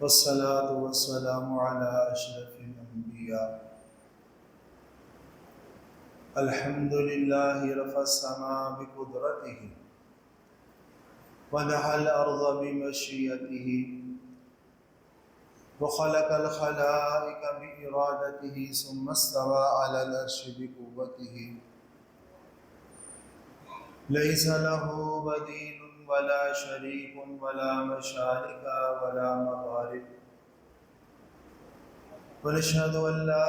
والصلاة والسلام على أشرف الأنبياء. الحمد لله رفع السماء بقدرته ودحى الأرض بمشيئته وخلق الخلائق بإرادته ثم استوى على العرش بقوته ليس له بديل ولا شريك ولا مشارك ولا مغارب. ونشهد أن لا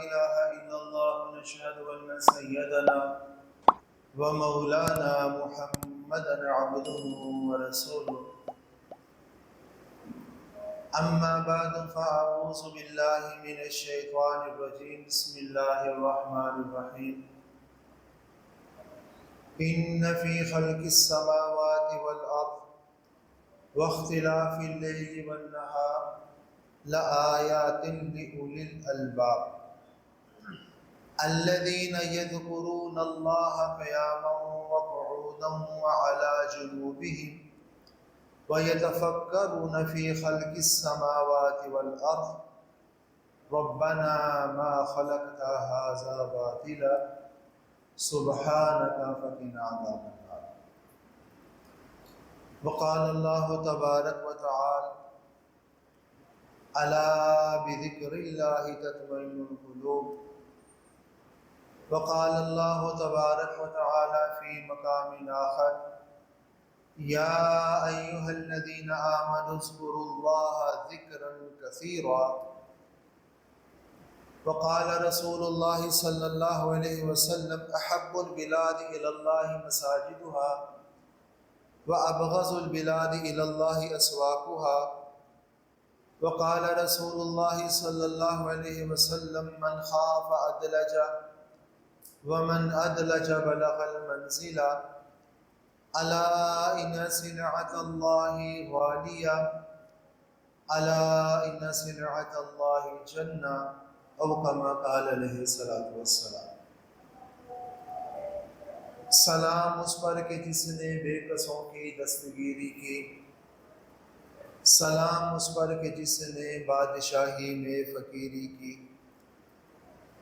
إله إلا الله ونشهد أن سيدنا ومولانا محمدا عبده ورسوله. أما بعد فأعوذ بالله من الشيطان الرجيم. بسم الله الرحمن الرحيم. إن في خلق السماوات والأرض واختلاف الليل والنهار لآيات لأولي الألباب الذين يذكرون الله قياما وقعودا وعلى جنوبهم ويتفكرون في خلق السماوات والأرض ربنا ما خلقت هذا باطلا سبحانك فقنا عذاب النار. وقال الله تبارك وتعالى ألا بذكر الله تطمئن القلوب. وقال الله تبارك وتعالى في مقام آخر يا أيها الذين آمنوا اذكروا الله ذكرا كثيرا. وقال رسول الله صلى الله عليه وسلم أحب البلاد إلى الله مساجدها وأبغض البلاد إلى الله أسواقها. وقال رسول الله صلى الله عليه وسلم من خاف أدلج ومن أدلج بلغ المنزل ألا إن سلعة الله غالية ألا إن سلعة الله جنة او كما قال علیہ الصلوۃ والسلام. سلام اس پر کہ جس نے بے کسوں کی دستگیری کی، سلام اس پر کہ جس نے بادشاہی میں فقیری کی،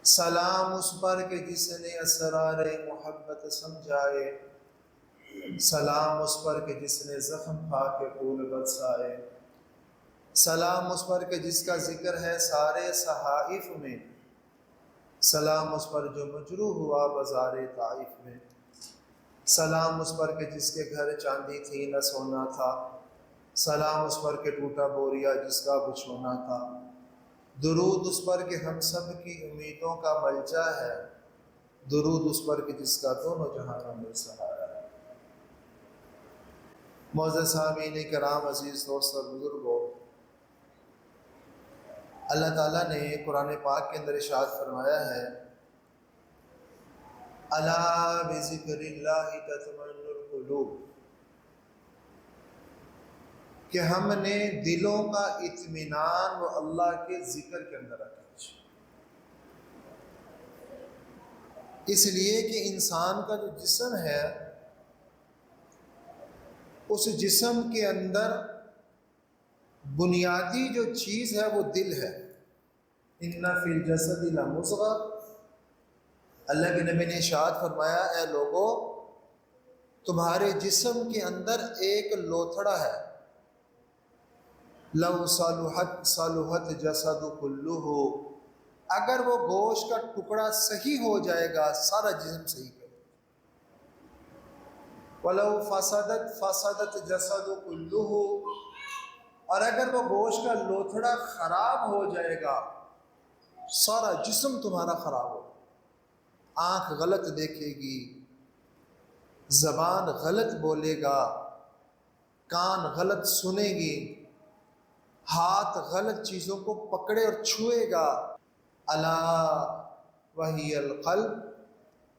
سلام اس پر کہ جس نے اسرار محبت سمجھائے، سلام اس پر کہ جس نے زخم کھا کے پھول برسائے، سلام اس پر کہ جس کا ذکر ہے سارے صحائف میں، سلام اس پر جو مجروح ہوا بازار طائف میں، سلام اس پر کہ جس کے گھر چاندی تھی نہ سونا تھا، سلام اس پر کہ ٹوٹا بوریا جس کا بچھونا تھا، درود اس پر کہ ہم سب کی امیدوں کا ملجا ہے، درود اس پر کہ جس کا دونوں جہانوں میں سہارا ہے. معزز سامعین کرام، عزیز دوست اور بزرگوں، اللہ تعالیٰ نے قرآن پاک کے اندر ارشاد فرمایا ہے الا بذکر اللہ تطمئن القلوب، کہ ہم نے دلوں کا اطمینان وہ اللہ کے ذکر کے اندر رکھا. اس لیے کہ انسان کا جو جسم ہے اس جسم کے اندر بنیادی جو چیز ہے وہ دل ہے. ان فی الجسد لمضغہ، اللہ کے نبی نے ارشاد فرمایا اے لوگو تمہارے جسم کے اندر ایک لوتھڑا ہے، لو صلحت صلحت جسد کلہ، اگر وہ گوشت کا ٹکڑا صحیح ہو جائے گا سارا جسم صحیح کرے. وَلَوْ فَسَدَتْ فَسَدَتْ جَسَدُ كُلُّهُ، اور اگر وہ گوشت کا لوتھڑا خراب ہو جائے گا سارا جسم تمہارا خراب ہو. آنکھ غلط دیکھے گی، زبان غلط بولے گا، کان غلط سنے گی، ہاتھ غلط چیزوں کو پکڑے اور چھوئے گا. الا وہی القلب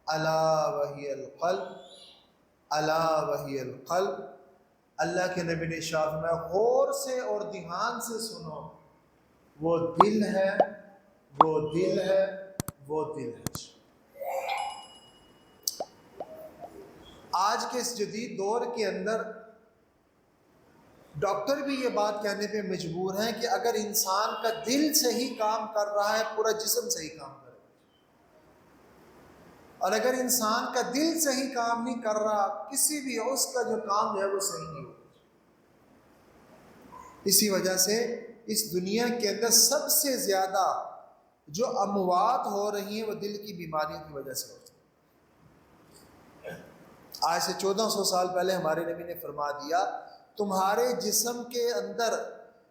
الا وہی القلب الا وہی القلب. اللہ کے نبی نے ارشاد فرمایا غور سے اور دھیان سے سنو، وہ دل ہے وہ دل ہے وہ دل ہے. آج کے اس جدید دور کے اندر ڈاکٹر بھی یہ بات کہنے پہ مجبور ہیں کہ اگر انسان کا دل صحیح کام کر رہا ہے پورا جسم صحیح کام کرے، اور اگر انسان کا دل صحیح کام نہیں کر رہا کسی بھی اس کا جو کام ہے وہ صحیح نہیں ہوگا۔ اسی وجہ سے اس دنیا کے اندر سب سے زیادہ جو اموات ہو رہی ہیں وہ دل کی بیماریوں کی وجہ سے ہوتی ہیں۔ آج سے 1400 سال پہلے ہمارے نبی نے فرما دیا تمہارے جسم کے اندر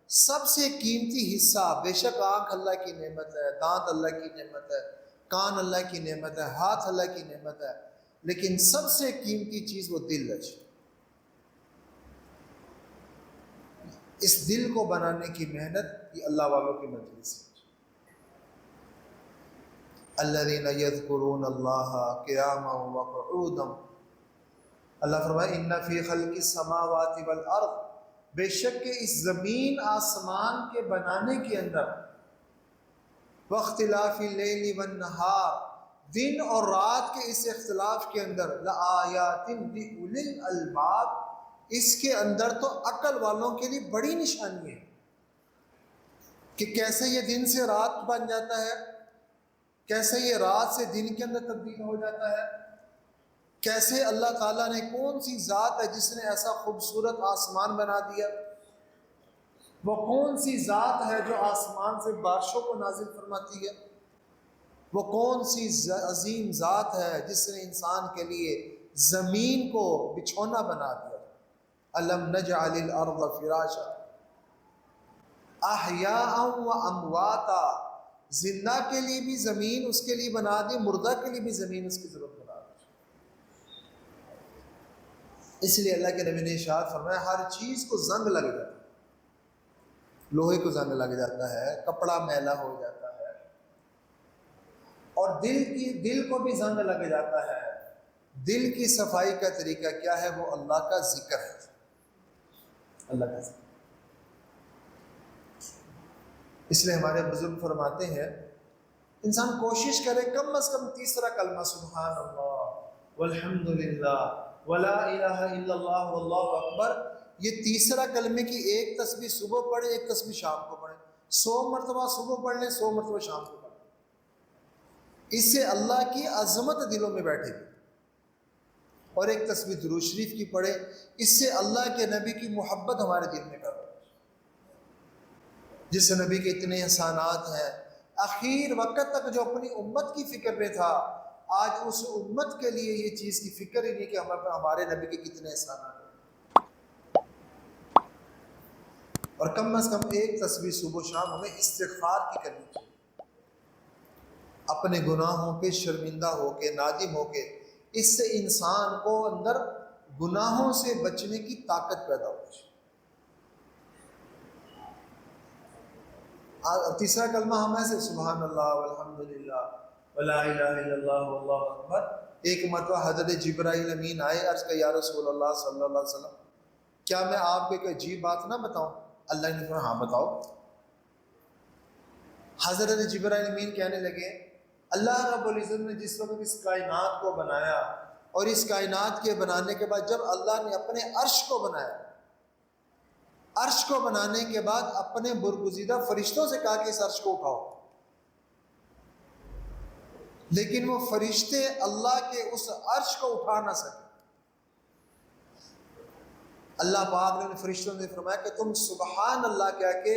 سب سے قیمتی حصہ، بے شک آنکھ اللہ کی نعمت ہے، دانت اللہ کی نعمت ہے، کان اللہ کی نعمت ہے، ہاتھ اللہ کی نعمت ہے، لیکن سب سے قیمتی چیز وہ دل ہے۔ اس دل کو بنانے کی محنت یہ اللہ والوں کی مجلس ہے۔ الذین یذکرون اللہ قیاما وقعودا، اللہ فرمائے ان فی خلق السماوات والارض، بے شک کہ اس زمین آسمان کے بنانے کے اندر، واختلاف اللیل والنہار، دن اور رات کے اس اختلاف کے اندر، لآیات لأولی الالباب، اس کے اندر تو عقل والوں کے لیے بڑی نشانی ہے کہ کیسے یہ دن سے رات بن جاتا ہے، کیسے یہ رات سے دن کے اندر تبدیل ہو جاتا ہے، کیسے اللہ تعالیٰ نے کون سی ذات ہے جس نے ایسا خوبصورت آسمان بنا دیا، وہ کون سی ذات ہے جو آسمان سے بارشوں کو نازل فرماتی ہے، وہ کون سی عظیم ذات ہے جس نے انسان کے لیے زمین کو بچھونا بنا دیا۔ الم نجعل الارض فراشا احیاء و امواتا، زندہ کے لیے بھی زمین اس کے لیے بنا دی، مردہ کے لیے بھی زمین اس کی ضرورت بنا دی۔ اس لیے اللہ کے نبی نے ارشاد فرمایا ہر چیز کو زنگ لگ جاتا ہے، لوہے کو زنگ لگ جاتا ہے، کپڑا میلا ہو جاتا ہے، اور دل کو بھی زنگ لگ جاتا ہے۔ دل کی صفائی کا طریقہ کیا ہے؟ وہ اللہ کا ذکر ہے، اللہ کا ذکر۔ اس لیے ہمارے بزرگ فرماتے ہیں انسان کوشش کرے کم از کم تیسرا کلمہ سبحان اللہ والحمد للہ ولا الہ الا اللہ واللہ اکبر، یہ تیسرا کلمے کی ایک تسبیح صبح پڑھے، ایک تسبیح شام کو پڑھے، 100 مرتبہ صبح پڑھ لیں، 100 مرتبہ شام کو پڑھ لیں، اس سے اللہ کی عظمت دلوں میں بیٹھے گی۔ اور ایک تسبیح درود شریف کی پڑھے، اس سے اللہ کے نبی کی محبت ہمارے دل میں پیدا ہوگی۔ جس نبی کے اتنے احسانات ہیں، اخیر وقت تک جو اپنی امت کی فکر میں تھا، آج اس امت کے لیے یہ چیز کی فکر ہی نہیں کہ ہمارے نبی کے کتنے احسانات ہیں۔ اور کم از کم ایک تسبیح صبح و شام ہمیں استغفار کی کرنی چاہیے، اپنے گناہوں پہ شرمندہ ہو کے، نادم ہو کے، اس سے انسان کو اندر گناہوں سے بچنے کی طاقت پیدا ہوتی ہے۔ تیسرا کلمہ ہم ایسے سبحان اللہ والحمد للہ ولا الہ الا اللہ واللہ اکبر۔ ایک مرتبہ حضرت جبرائیل امین آئے، عرض کہ یا رسول اللہ صلی اللہ علیہ وسلم کیا میں آپ کو ایک عجیب بات نہ بتاؤں؟ اللہ نے فرمایا ہاں بتاؤ۔ حضرت جبرائیل امین کہنے لگے اللہ رب العزت نے جس وقت اس کائنات کو بنایا، اور اس کائنات کے بنانے کے بعد جب اللہ نے اپنے عرش کو بنایا، عرش کو بنانے کے بعد اپنے برگزیدہ فرشتوں سے کہا کہ اس عرش کو اٹھاؤ، لیکن وہ فرشتے اللہ کے اس عرش کو اٹھا نہ سکے۔ اللہ پاک نے فرشتوں نے فرمایا کہ تم سبحان اللہ کہہ کے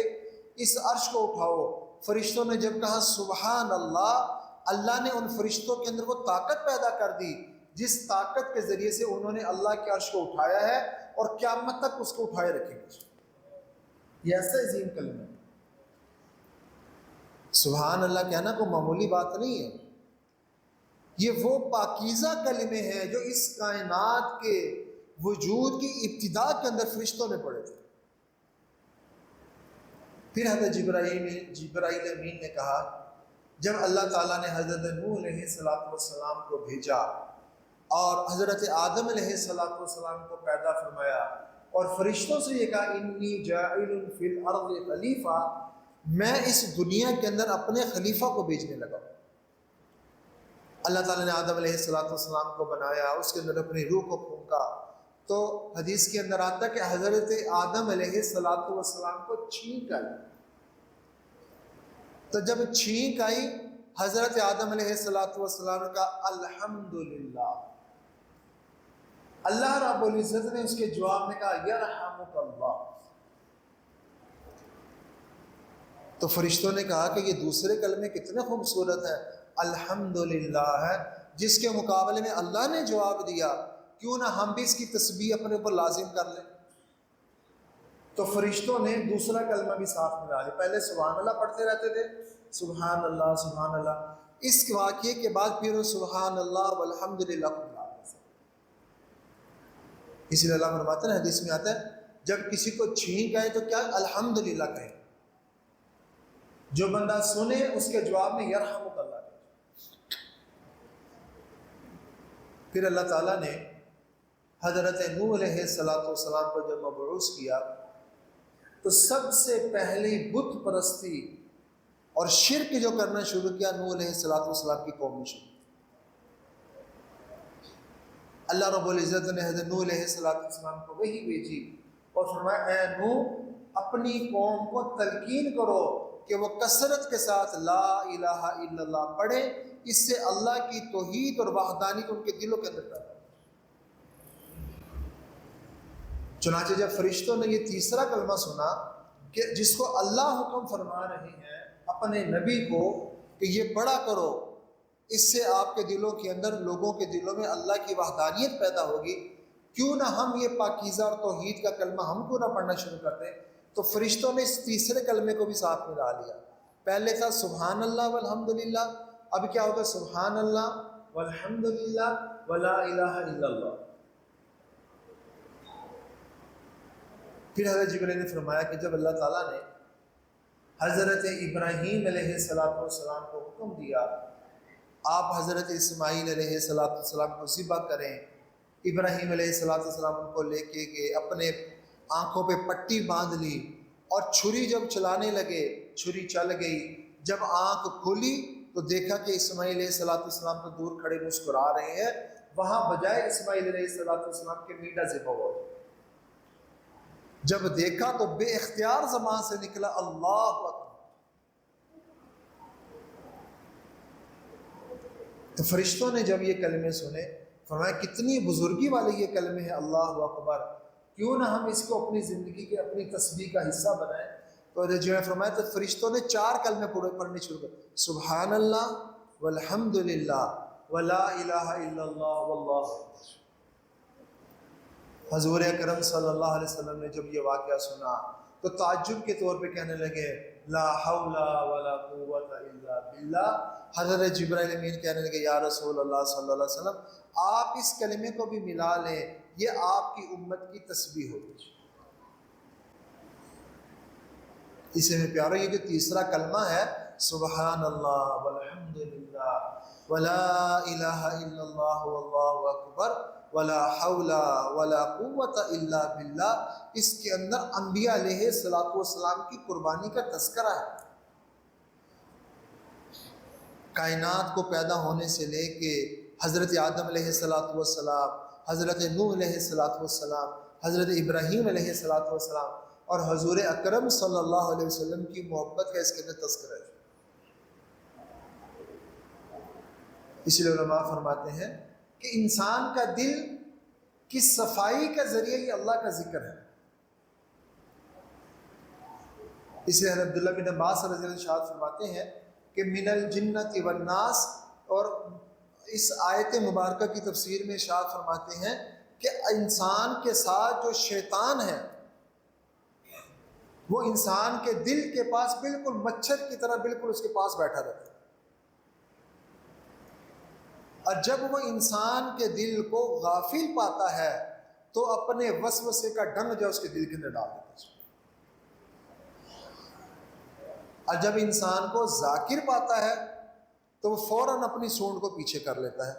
اس عرش کو اٹھاؤ۔ فرشتوں نے جب کہا سبحان اللہ، اللہ نے ان فرشتوں کے اندر وہ طاقت پیدا کر دی جس طاقت کے ذریعے سے انہوں نے اللہ کے عرش کو اٹھایا ہے اور قیامت تک اس کو اٹھائے رکھیں گے۔ یہ ایسا عظیم کلمہ ہے، سبحان اللہ کہنا کوئی معمولی بات نہیں ہے۔ یہ وہ پاکیزہ کلمے ہیں جو اس کائنات کے وجود کی ابتدا کے اندر فرشتوں نے پڑھے تھے۔ پھر حضرت جبرائیل امین نے کہا جب اللہ تعالیٰ نے حضرت نوح علیہ السلام کو بھیجا اور حضرت آدم علیہ السلام کو پیدا فرمایا اور فرشتوں سے یہ کہا انی جاعل فی الارض خلیفہ، میں اس دنیا کے اندر اپنے خلیفہ کو بھیجنے لگا۔ اللہ تعالیٰ نے آدم علیہ السلام کو بنایا، اس کے اندر اپنی روح کو پھونکا، تو حدیث کے اندر آتا ہے کہ حضرت آدم علیہ السلام کو چھینک آئی. تو جب چھینک آئی حضرت آدم علیہ السلام نے کہا الحمدللہ. اللہ رب العزت نے اس کے جواب میں کہا یرحمک اللہ. تو فرشتوں نے کہا کہ یہ دوسرے کلمے کتنے خوبصورت ہیں، الحمدللہ ہے، جس کے مقابلے میں اللہ نے جواب دیا، کیوں نہ ہم بھی اس کی تسبیح اپنے اوپر لازم کر لیں. تو فرشتوں نے دوسرا کلمہ بھی ساتھ ملا لیا. پہلے سبحان اللہ پڑھتے رہتے تھے، سبحان اللہ سبحان اللہ. اس واقعے کے بعد پھر وہ سبحان اللہ والحمدللہ کو ملا لیا. اسی لیے اللہ فرماتے ہیں، حدیث میں آتا ہے جب کسی کو چھینک آئے تو کیا الحمدللہ کہیں. جو بندہ سنے اس کے جواب میں یرحمک اللہ کہیں. پھر اللہ تعالیٰ نے حضرت نوح علیہ السلام کو جب مبعوث کیا تو سب سے پہلی بت پرستی اور شرک جو کرنا شروع کیا نوح علیہ السلام کی قوم نے شروع. اللہ رب العزت نے حضرت نوح علیہ السلام کو وحی بھیجی اور فرمایا اے نوح اپنی قوم کو تلقین کرو کہ وہ کثرت کے ساتھ لا الہ الا اللہ پڑھے، اس سے اللہ کی توحید اور وحدانیت ان کے دلوں کے اندر پیدا ہو. چنانچہ جب فرشتوں نے یہ تیسرا کلمہ سنا کہ جس کو اللہ حکم فرما رہے ہیں اپنے نبی کو کہ یہ پڑھا کرو، اس سے آپ کے دلوں کے اندر، لوگوں کے دلوں میں اللہ کی وحدانیت پیدا ہوگی، کیوں نہ ہم یہ پاکیزہ اور توحید کا کلمہ ہم کو نہ پڑھنا شروع کرتے. تو فرشتوں نے اس تیسرے کلمے کو بھی ساتھ ملا لیا. پہلے تھا سبحان اللہ والحمدللہ، اب کیا ہوگا سبحان اللہ والحمدللہ ولا الہ الا اللہ. پھر حضرت جبرائیل نے فرمایا کہ جب اللہ تعالیٰ نے حضرت ابراہیم علیہ السلام کو حکم دیا آپ حضرت اسماعیل علیہ السلام کو ذبح کریں، ابراہیم علیہ السلام ان کو لے کے گئے، اپنے آنکھوں پہ پٹی باندھ لی اور چھری جب چلانے لگے، چھری چل گئی. جب آنکھ کھلی تو دیکھا کہ اسماعیل علیہ السلام تو دور کھڑے مسکرا رہے ہیں، وہاں بجائے اسماعیل علیہ السلام کے میڈا ذبح ہو. جب دیکھا تو بے اختیار زبان سے نکلا اللہ اکبر. تو فرشتوں نے جب یہ کلمے سنے فرمایا کتنی بزرگی والے یہ کلمے ہیں اللہ اکبر، کیوں نہ ہم اس کو اپنی زندگی کے اپنی تسبیح کا حصہ بنائیں. تو جو ہے فرمایا تو فرشتوں نے 4 کلمے پڑھنے شروع کر، سبحان اللہ والحمدللہ ولا الہ الا اللہ واللہ اکبر. حضور اکرم صلی اللہ علیہ وسلم نے جب یہ واقعہ سنا تو تعجب کے طور پہ کہنے لگے لا حول ولا قوت الا باللہ. حضرت جبرائیل امین کہنے لگے یا رسول اللہ صلی اللہ علیہ وسلم آپ اس کلمے کو بھی ملا لیں، یہ آپ کی امت کی تسبیح ہوگی. اسے میں پیارو یہ جو تیسرا کلمہ ہے سبحان اللہ والحمدللہ ولا الہ الا اللہ واللہ اکبر ولا حول ولا قوت الا باللہ، اس کے اندر انبیاء علیہ السلام کی قربانی کا تذکرہ ہے. کائنات کو پیدا ہونے سے لے کے حضرت آدم علیہ السلام، حضرت نوح علیہ السلام، حضرت ابراہیم علیہ السلام اور حضور اکرم صلی اللہ علیہ وسلم کی محبت کا اس کے اندر تذکرہ ہے. اس لیے علماء فرماتے ہیں کہ انسان کا دل کی صفائی کا ذریعہ یہ اللہ کا ذکر ہے. اس لیے حضرت عبداللہ بن عباس رضی اللہ عنہ ارشاد فرماتے ہیں کہ من الجنت والناس، اور اس آیت مبارکہ کی تفسیر میں ارشاد فرماتے ہیں کہ انسان کے ساتھ جو شیطان ہے وہ انسان کے دل کے پاس بالکل مچھر کی طرح بالکل اس کے پاس بیٹھا رہتا ہے، اور جب وہ انسان کے دل کو غافل پاتا ہے تو اپنے وسوسے کا ڈنگ جو اس کے دل کے اندر ڈال دیتا ہے، اور جب انسان کو ذاکر پاتا ہے تو وہ فوراً اپنی سونڈ کو پیچھے کر لیتا ہے،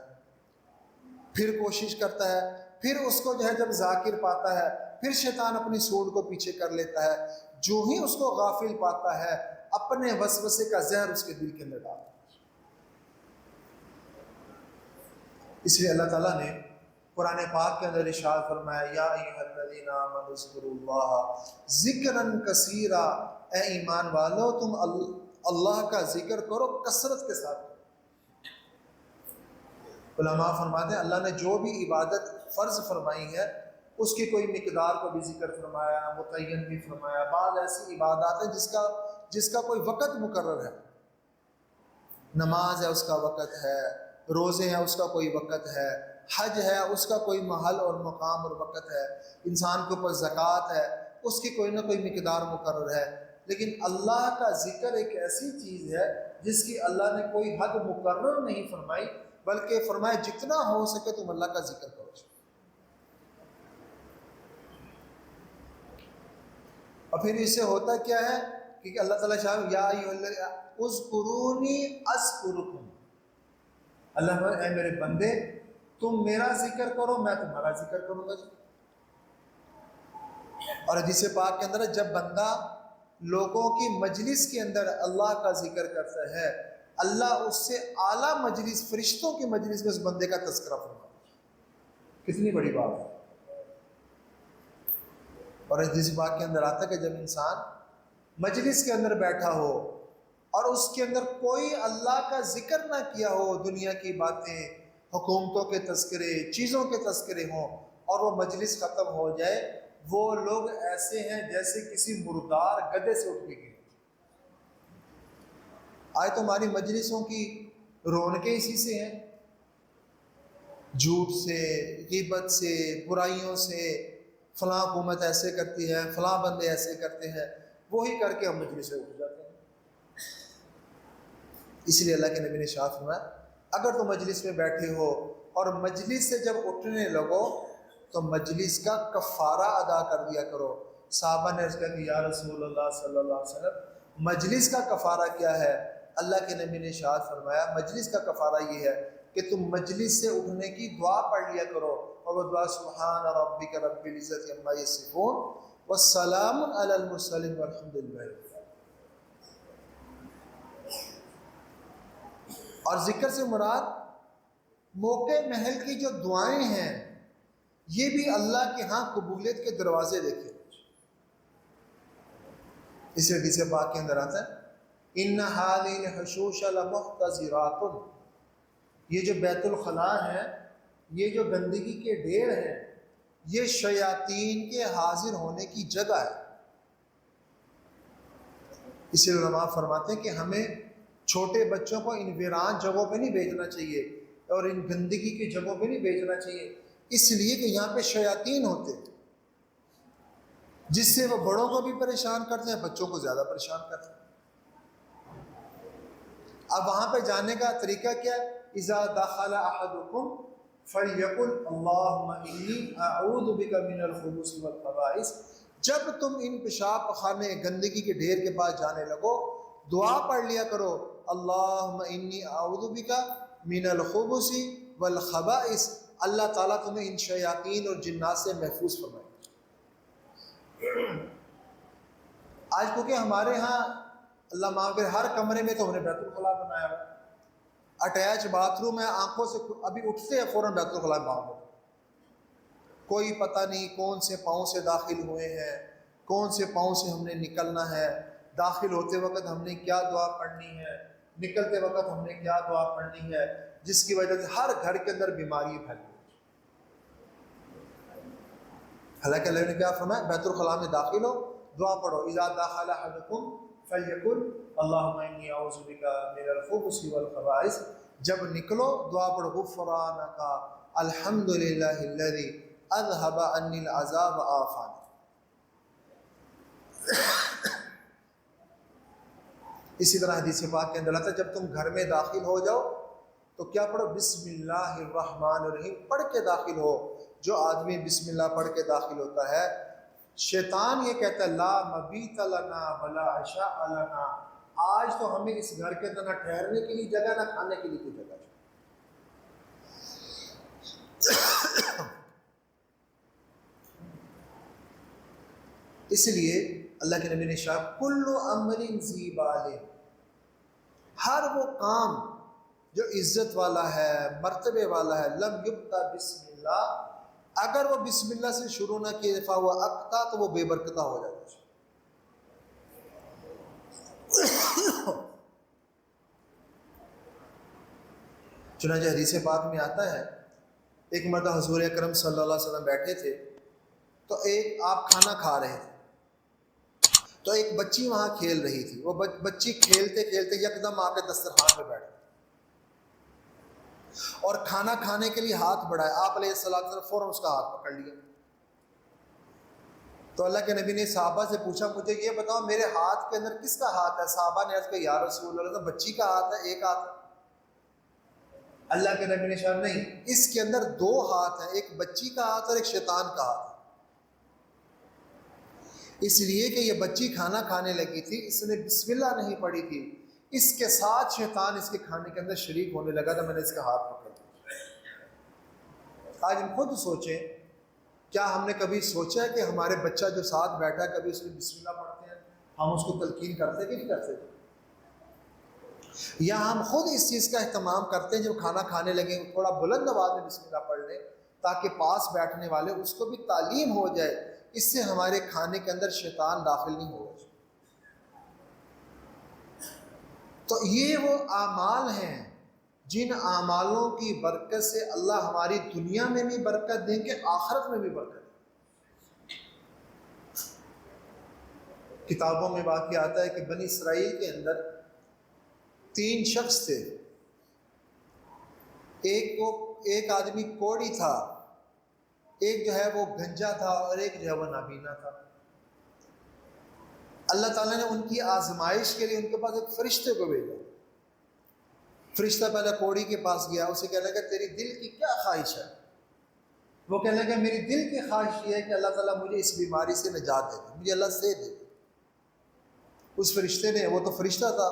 پھر کوشش کرتا ہے، پھر اس کو جو ہے جب ذاکر پاتا ہے پھر شیطان اپنی سونڈ کو پیچھے کر لیتا ہے. جو ہی اس کو غافل پاتا ہے اپنے وسوسے کا زہر اس کے دل کے اندر ڈالتا ہے. اس لیے اللہ تعالیٰ نے قرآن پاک کے اندر ارشاد فرمایا یا ایھا الذین آمنوا اذکروا اللہ ذکرا کثیرا، اے ایمان والو تم اللہ کا ذکر کرو کثرت کے ساتھ۔ علماء فرماتے ہیں اللہ نے جو بھی عبادت فرض فرمائی ہے اس کی کوئی مقدار کو بھی ذکر فرمایا، متعین بھی فرمایا۔ بعض ایسی عبادات ہیں جس کا کوئی وقت مقرر ہے، نماز ہے اس کا وقت ہے، روزے ہیں اس کا کوئی وقت ہے، حج ہے اس کا کوئی محل اور مقام اور وقت ہے، انسان کے اوپر زکوٰۃ ہے اس کی کوئی نہ کوئی مقدار مقرر ہے۔ لیکن اللہ کا ذکر ایک ایسی چیز ہے جس کی اللہ نے کوئی حد مقرر نہیں فرمائی، بلکہ فرمایا جتنا ہو سکے تم اللہ کا ذکر کرو۔ اور پھر اس سے ہوتا کیا ہے کہ اللہ تعالیٰ شاہ یا اذکرونی اذکرکم، اللہ اے میرے بندے تم میرا ذکر کرو میں تمہارا ذکر کروں گا۔ اور حدیث پاک کے اندر جب بندہ لوگوں کی مجلس کے اندر اللہ کا ذکر کرتا ہے، اللہ اس سے اعلیٰ مجلس، فرشتوں کی مجلس میں اس بندے کا تذکرہ فرماتا ہے۔ کتنی بڑی بات ہے۔ اور حدیث پاک کے اندر آتا ہے کہ جب انسان مجلس کے اندر بیٹھا ہو اور اس کے اندر کوئی اللہ کا ذکر نہ کیا ہو، دنیا کی باتیں، حکومتوں کے تذکرے، چیزوں کے تذکرے ہوں، اور وہ مجلس ختم ہو جائے، وہ لوگ ایسے ہیں جیسے کسی مردار گدھے سے اٹھ کے گئے۔ آج تو ہماری مجلسوں کی رونقیں اسی سے ہیں، جھوٹ سے، غیبت سے، برائیوں سے، فلاں حکومت ایسے کرتی ہے، فلاں بندے ایسے کرتے ہیں، وہی کر کے ہم مجلس سے اٹھ جاتے ہیں۔ اس لیے اللہ کے نبی نے ارشاد فرمایا اگر تم مجلس میں بیٹھے ہو اور مجلس سے جب اٹھنے لگو تو مجلس کا کفارہ ادا کر دیا کرو۔ صحابہ نے عرض کیا کہ یا رسول اللہ صلی اللہ علیہ وسلم مجلس کا کفارہ کیا ہے؟ اللہ کے نبی نے ارشاد فرمایا مجلس کا کفارہ یہ ہے کہ تم مجلس سے اٹھنے کی دعا پڑھ لیا کرو، اور وہ دعا سبحان ربک رب العزت عما یصفون والسلام علی المرسلین والحمد للہ۔ اور ذکر سے مراد موقع محل کی جو دعائیں ہیں یہ بھی اللہ کے ہاں قبولیت کے دروازے دیکھے۔ اس حدیث پاک کے اندر آتا ہے ان هذه الحشوش لمحتضرات، یہ جو بیت الخلاء ہے، یہ جو گندگی کے ڈھیر ہیں، یہ شیاطین کے حاضر ہونے کی جگہ ہے۔ اس لیے علماء فرماتے ہیں کہ ہمیں چھوٹے بچوں کو ان ویران جگہوں پہ نہیں بھیجنا چاہیے اور ان گندگی کی جگہوں پہ نہیں بھیجنا چاہیے، اس لیے کہ یہاں پہ شیاطین ہوتے ہیں جس سے وہ بڑوں کو بھی پریشان کرتے ہیں، بچوں کو زیادہ پریشان کرتے ہیں۔ اب وہاں پہ جانے کا طریقہ کیا ہے؟ اذا دخل احدکم فلیقل اللہم انی اعوذ بک من الخبث والخبائث، جب تم ان پیشاب خانے گندگی کے ڈھیر کے پاس جانے لگو دعا پڑھ لیا کرو اللہم انی اعوذ بک من الخبث والخبائث، اللہ تعالیٰ تمہیں ان شیاطین اور جنات سے محفوظ فرمائے۔ آج کیونکہ ہمارے ہاں اللہ معاف کرے ہر کمرے میں تو ہم نے بیت الخلاء بنایا ہوا، اٹیچ باتھ روم ہے، آنکھوں سے ابھی اٹھتے ہیں فوراً بیت الخلاء باہر، کوئی پتہ نہیں کون سے پاؤں سے داخل ہوئے ہیں، کون سے پاؤں سے ہم نے نکلنا ہے، داخل ہوتے وقت ہم نے کیا دعا پڑھنی ہے، نکلتے وقت ہم نے کیا دعا پڑھنی ہے، جس کی وجہ سے ہر گھر کے اندر بیماری پھیلی۔ حالانکہ اللہ نے کیا فرمایا بیت الخلاء میں داخل ہو دعا پڑھو اذا دخل احدکم فلیقل اللہم انی اعوذ بک من الخبث والخبائث، جب نکلو دعا پڑھو غفرانک الحمدللہ الذی اذهب عنی العذاب وعافانی۔ اسی طرح حدیث پاک کے اندر آتا ہے جب تم گھر میں داخل ہو جاؤ تو کیا پڑھو بسم اللہ الرحمن الرحیم پڑھ کے داخل ہو۔ جو آدمی بسم اللہ پڑھ کے داخل ہوتا ہے شیطان یہ کہتا ہے لا مبیت لنا ولا عشاء لنا، آج تو ہمیں اس گھر کے اندر نہ ٹھہرنے کے لیے جگہ نہ کھانے کے لیے کوئی جگہ۔ اس لیے اللہ کے نبی نے ارشاد کل امر ذی بال، ہر وہ کام جو عزت والا ہے، مرتبے والا ہے، لم یبدا بسم اللہ، اگر وہ بسم اللہ سے شروع نہ کیے فہو اقطع، تو وہ بے برکتہ ہو جاتا ہے۔ چنانچہ حدیث پاک میں آتا ہے، ایک مرتبہ حضور اکرم صلی اللہ علیہ وسلم بیٹھے تھے، تو آپ کھانا کھا رہے تھے، تو ایک بچی وہاں کھیل رہی تھی، وہ بچی کھیلتے کھیلتے یکدم آ کے دسترخوان پہ بیٹھ گئی اور کھانا کھانے کے لیے ہاتھ بڑھایا، آپ علیہ السلام نے فوراً اس کا ہاتھ پکڑ لیا۔ تو اللہ کے نبی نے صحابہ سے پوچھا، مجھے یہ بتاؤ میرے ہاتھ کے اندر کس کا ہاتھ ہے؟ صحابہ نے عرض کیا یا رسول اللہ، بچی کا ہاتھ ہے، ایک ہاتھ ہے۔ اللہ کے نبی نے شاید نہیں، اس کے اندر دو ہاتھ ہیں، ایک بچی کا ہاتھ اور ایک شیطان کا ہاتھ، اس لیے کہ یہ بچی کھانا کھانے لگی تھی، اس نے بسم اللہ نہیں پڑھی تھی، اس کے ساتھ شیطان اس کے کھانے کے اندر شریک ہونے لگا تھا، میں نے اس کا ہاتھ پکڑ لیا۔ آج ہم خود سوچیں، کیا ہم نے کبھی سوچا ہے کہ ہمارے بچہ جو ساتھ بیٹھا ہے کبھی اس میں بسم اللہ پڑھتے ہیں؟ ہم اس کو تلقین کرتے کہ نہیں کرتے؟ یا ہم خود اس چیز کا اہتمام کرتے ہیں جب کھانا کھانے لگیں تھوڑا بلند آواز میں بسم اللہ پڑھ لیں تاکہ پاس بیٹھنے والے اس کو بھی تعلیم ہو جائے، اس سے ہمارے کھانے کے اندر شیطان داخل نہیں ہوگا۔ تو یہ وہ اعمال ہیں جن اعمالوں کی برکت سے اللہ ہماری دنیا میں بھی برکت دیں گے، آخرت میں بھی برکت دیں گے۔ کتابوں میں واقع آتا ہے کہ بنی اسرائیل کے اندر 3 شخص تھے، ایک آدمی کوڑی تھا، ایک جو ہے وہ گنجا تھا، اور ایک جو ہے وہ نابینا تھا۔ اللہ تعالیٰ نے ان کی آزمائش کے لیے ان کے پاس ایک فرشتے کو بھیجا۔ فرشتہ پہلے کوڑی کے پاس گیا، اسے کہنے لگا تیری دل کی کیا خواہش ہے؟ وہ کہنے لگا میری دل کی خواہش یہ ہے کہ اللہ تعالیٰ مجھے اس بیماری سے نجات دے دے، مجھے اللہ سے دے دے۔ اس فرشتے نے، وہ تو فرشتہ تھا،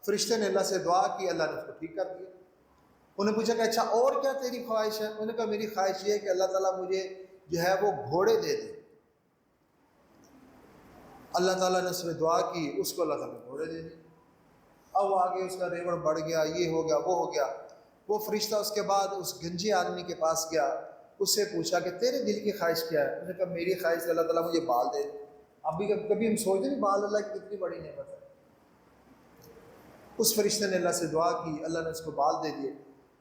فرشتے نے اللہ سے دعا کی، اللہ نے اس کو ٹھیک کر دیا۔ انہوں نے پوچھا کہ اچھا اور کیا تیری خواہش ہے؟ انہوں نے کہا میری خواہش یہ ہے کہ اللہ تعالیٰ مجھے جو ہے وہ گھوڑے دے دے۔ اللہ تعالیٰ نے اس میں دعا کی، اس کو اللہ تعالیٰ نے گھوڑے دے دی۔ اب وہ آگے اس کا ریوڑ بڑھ گیا، یہ ہو گیا، وہ ہو گیا۔ وہ فرشتہ اس کے بعد اس گنجے آدمی کے پاس گیا، اس سے پوچھا کہ تیرے دل کی خواہش کیا ہے؟ انہوں نے کہا میری خواہش ہے اللہ تعالیٰ مجھے بال دے دے۔ ابھی کبھی ہم سوچتے نہیں بال اللہ کی کتنی بڑی نعمت ہے۔ اس فرشتے نے اللہ سے دعا کی، اللہ نے اس کو بال دے دیے۔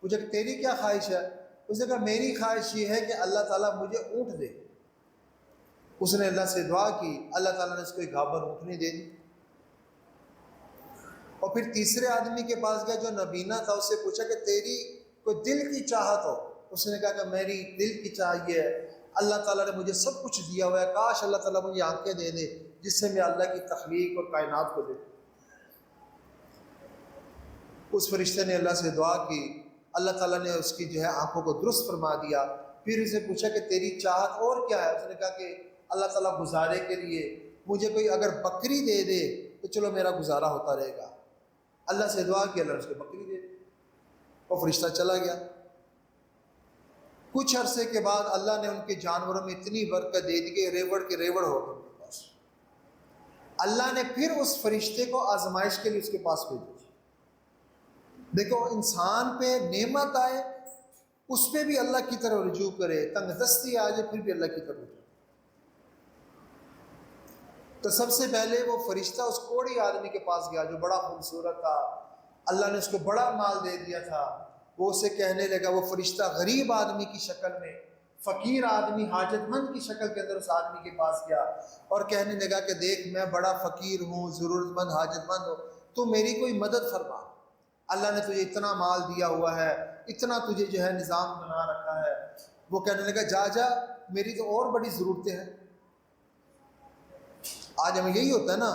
پوچھا کہ تیری کیا خواہش ہے؟ اس نے کہا میری خواہش یہ ہے کہ اللہ تعالیٰ مجھے اونٹ دے۔ اس نے اللہ سے دعا کی، اللہ تعالیٰ نے اس کو ایک گھابر اونٹنی دے دی۔ اور پھر تیسرے آدمی کے پاس گیا جو نابینا تھا، اس سے پوچھا کہ تیری کوئی دل کی چاہت ہو؟ اس نے کہا کہ میری دل کی چاہت یہ ہے، اللہ تعالیٰ نے مجھے سب کچھ دیا ہوا ہے، کاش اللہ تعالیٰ مجھے آنکھیں دے دے جس سے میں اللہ کی تخلیق اور کائنات کو دیکھوں۔ اس فرشتے نے اللہ سے دعا کی، اللہ تعالیٰ نے اس کی جو ہے آنکھوں کو درست فرما دیا۔ پھر اسے پوچھا کہ تیری چاہت اور کیا ہے؟ اس نے کہا کہ اللہ تعالیٰ گزارے کے لیے مجھے کوئی اگر بکری دے دے تو چلو میرا گزارا ہوتا رہے گا۔ اللہ سے دعا کی، اللہ نے اس کو بکری دے دی، اور فرشتہ چلا گیا۔ کچھ عرصے کے بعد اللہ نے ان کے جانوروں میں اتنی برکت دے دی کہ ریوڑ کے ریوڑ ہو گئے ان کے پاس۔ اللہ نے پھر اس فرشتے کو آزمائش کے لیے اس کے پاس بھیجا۔ دیکھو انسان پہ نعمت آئے اس پہ بھی اللہ کی طرف رجوع کرے، تنگ دستی آ جائے پھر بھی اللہ کی طرف رجوع۔ تو سب سے پہلے وہ فرشتہ اس کوڑی آدمی کے پاس گیا جو بڑا خوبصورت تھا، اللہ نے اس کو بڑا مال دے دیا تھا۔ وہ اسے کہنے لگا، وہ فرشتہ غریب آدمی کی شکل میں، فقیر آدمی حاجت مند کی شکل کے اندر اس آدمی کے پاس گیا اور کہنے لگا کہ دیکھ میں بڑا فقیر ہوں، ضرورت مند، حاجت مند ہوں، تو میری کوئی مدد فرما۔ اللہ نے تجھے اتنا مال دیا ہوا ہے، اتنا تجھے جو ہے نظام بنا رکھا ہے۔ وہ کہنے لگا جا میری تو اور بڑی ضرورتیں ہیں۔ آج ہمیں یہی ہوتا ہے نا،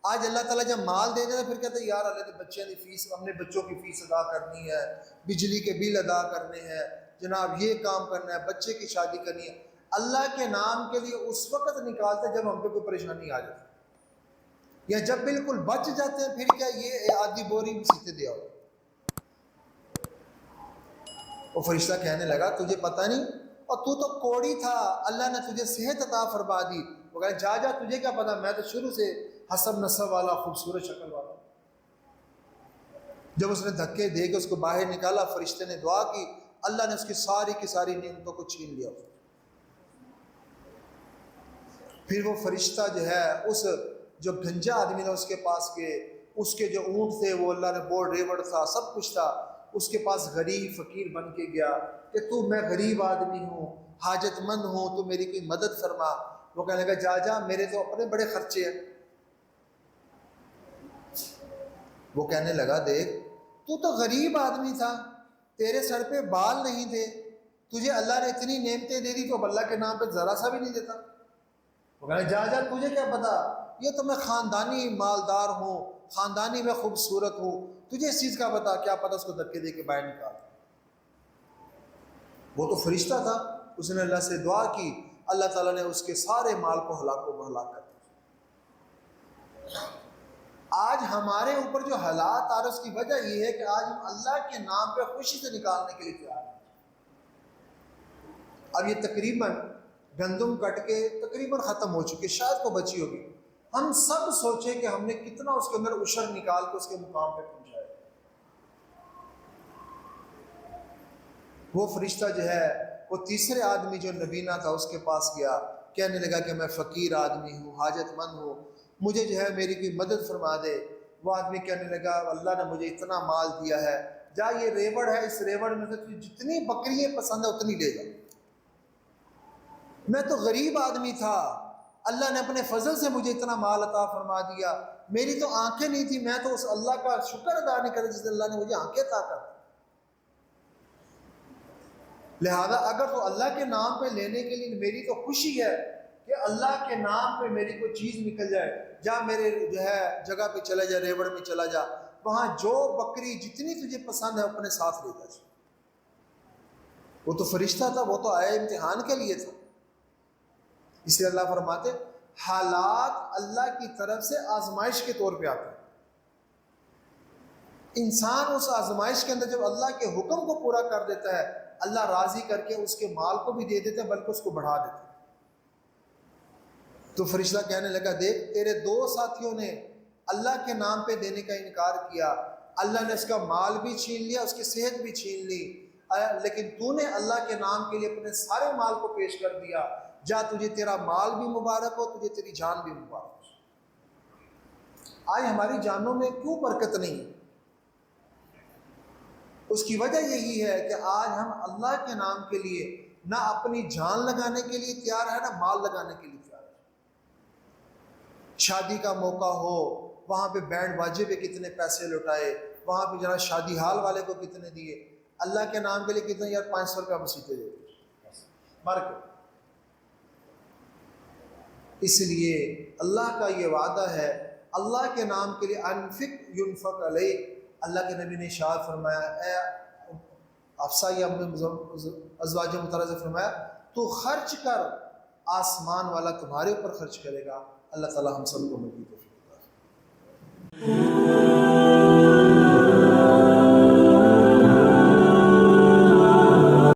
آج اللہ تعالیٰ جب مال دے دیتا پھر کہتے ہیں یار اللہ کے بچوں کی فیس، ہم نے بچوں کی فیس ادا کرنی ہے، بجلی کے بل ادا کرنے ہیں، جناب یہ کام کرنا ہے، بچے کی شادی کرنی ہے۔ اللہ کے نام کے لیے اس وقت نکالتے جب ہم پہ کوئی پریشانی آ جاتی، یا جب بالکل بچ جاتے ہیں پھر کیا یہ آدھی بوری بھی سیتے دیا ہو۔ وہ فرشتہ کہنے لگا تجھے پتہ نہیں، اور تو کوڑی تھا، اللہ نے تجھے صحت عطا فرما دی۔ وہ کہا جا تجھے کیا پتا، میں تو شروع سے حسب نسب والا، خوبصورت شکل والا۔ جب اس نے دھکے دے کے اس کو باہر نکالا، فرشتے نے دعا کی، اللہ نے اس کی ساری کی ساری نعمتوں کو چھین لیا۔ پھر وہ فرشتہ جو ہے اس جو گنجا آدمی تھا اس کے پاس گئے، اس کے جو اونٹ تھے وہ اللہ نے بول ریوڑ تھا، سب کچھ تھا، اس کے پاس غریب فقیر بن کے گیا کہ تو میں غریب آدمی ہوں، حاجت مند ہوں، تو میری کوئی مدد فرما۔ وہ کہنے لگا جا جا، میرے تو اپنے بڑے خرچے ہیں۔ وہ کہنے لگا دیکھ تو غریب آدمی تھا، تیرے سر پہ بال نہیں تھے، تجھے اللہ نے اتنی نعمتیں دے دی تو اب اللہ کے نام پہ ذرا سا بھی نہیں دیتا۔ وہ کہنے جا جا، تجھے کیا پتا، یہ تو میں خاندانی مالدار ہوں، خاندانی میں خوبصورت ہوں، تجھے اس چیز کا پتا، کیا پتا اس کو دھکے دے کے باہر نکال۔ وہ تو فرشتہ تھا، اس نے اللہ سے دعا کی، اللہ تعالیٰ نے اس کے سارے مال کو ہلاک و ہلاک کر دیا۔ آج ہمارے اوپر جو حالات آ رہے اس کی وجہ یہ ہے کہ آج ہم اللہ کے نام پہ خوشی سے نکالنے کے لیے تیار ہیں۔ اب یہ تقریباً گندم کٹ کے تقریباً ختم ہو چکی، شاید کو بچی ہوگی، ہم سب سوچیں کہ ہم نے کتنا اس کے اندر عشر نکال کے اس کے مقام پہ پہنچایا۔ وہ فرشتہ جو ہے وہ تیسرے آدمی جو نبینا تھا اس کے پاس گیا، کہنے لگا کہ میں فقیر آدمی ہوں، حاجت مند ہوں، مجھے جو ہے میری کوئی مدد فرما دے۔ وہ آدمی کہنے لگا اللہ نے مجھے اتنا مال دیا ہے، جا یہ ریوڑ ہے، اس ریوڑ میں سے تجھے جتنی بکریاں پسند ہے اتنی لے جا، میں تو غریب آدمی تھا، اللہ نے اپنے فضل سے مجھے اتنا مال عطا فرما دیا، میری تو آنکھیں نہیں تھی، میں تو اس اللہ کا شکر ادا نہیں کرتا جس نے اللہ نے مجھے آنکھیں عطا کر دی۔ لہذا اگر تو اللہ کے نام پہ لینے کے لیے میری تو خوشی ہے کہ اللہ کے نام پہ میری کوئی چیز نکل جائے، جا میرے جو ہے جگہ پہ چلا جا، ریوڑ میں چلا جا، وہاں جو بکری جتنی تجھے پسند ہے اپنے ساتھ لے جا۔ وہ تو فرشتہ تھا، وہ تو آیا امتحان کے لیے تھا۔ اس لیے اللہ فرماتے حالات اللہ کی طرف سے آزمائش کے طور پہ آتے ہیں۔ انسان اس آزمائش کے اندر جب اللہ کے حکم کو پورا کر دیتا ہے، اللہ راضی کر کے اس کے مال کو بھی دے دیتے ہیں، بلکہ اس کو بڑھا دیتے ہیں۔ تو فرشتہ کہنے لگا دیکھ تیرے دو ساتھیوں نے اللہ کے نام پہ دینے کا انکار کیا، اللہ نے اس کا مال بھی چھین لیا، اس کی صحت بھی چھین لی، لیکن تو نے اللہ کے نام کے لیے اپنے سارے مال کو پیش کر دیا، جا تجھے تیرا مال بھی مبارک ہو، تجھے تیری جان بھی مبارک ہو۔ آج ہماری جانوں میں کیوں برکت نہیں ہے؟ اس کی وجہ یہی ہے کہ آج ہم اللہ کے نام کے لیے نہ اپنی جان لگانے کے لیے تیار ہے، نہ مال لگانے کے لیے تیار ہے۔ شادی کا موقع ہو، وہاں پہ بینڈ باجے پہ کتنے پیسے لٹائے، وہاں پہ جناب شادی ہال والے کو کتنے دیے، اللہ کے نام کے لیے کتنے، یار 500 روپیہ مسیحے دے مر کے۔ اس لیے اللہ کا یہ وعدہ ہے، اللہ کے نام کے لیے انفق ینفق علیہ، اللہ کے نبی نے ارشاد فرمایا، اے حفصہ یا ازواج مطہرہ سے فرمایا تو خرچ کر، آسمان والا تمہارے اوپر خرچ کرے گا۔ اللہ تعالی ہم سب کو مزید توفیق عطا فرمائے۔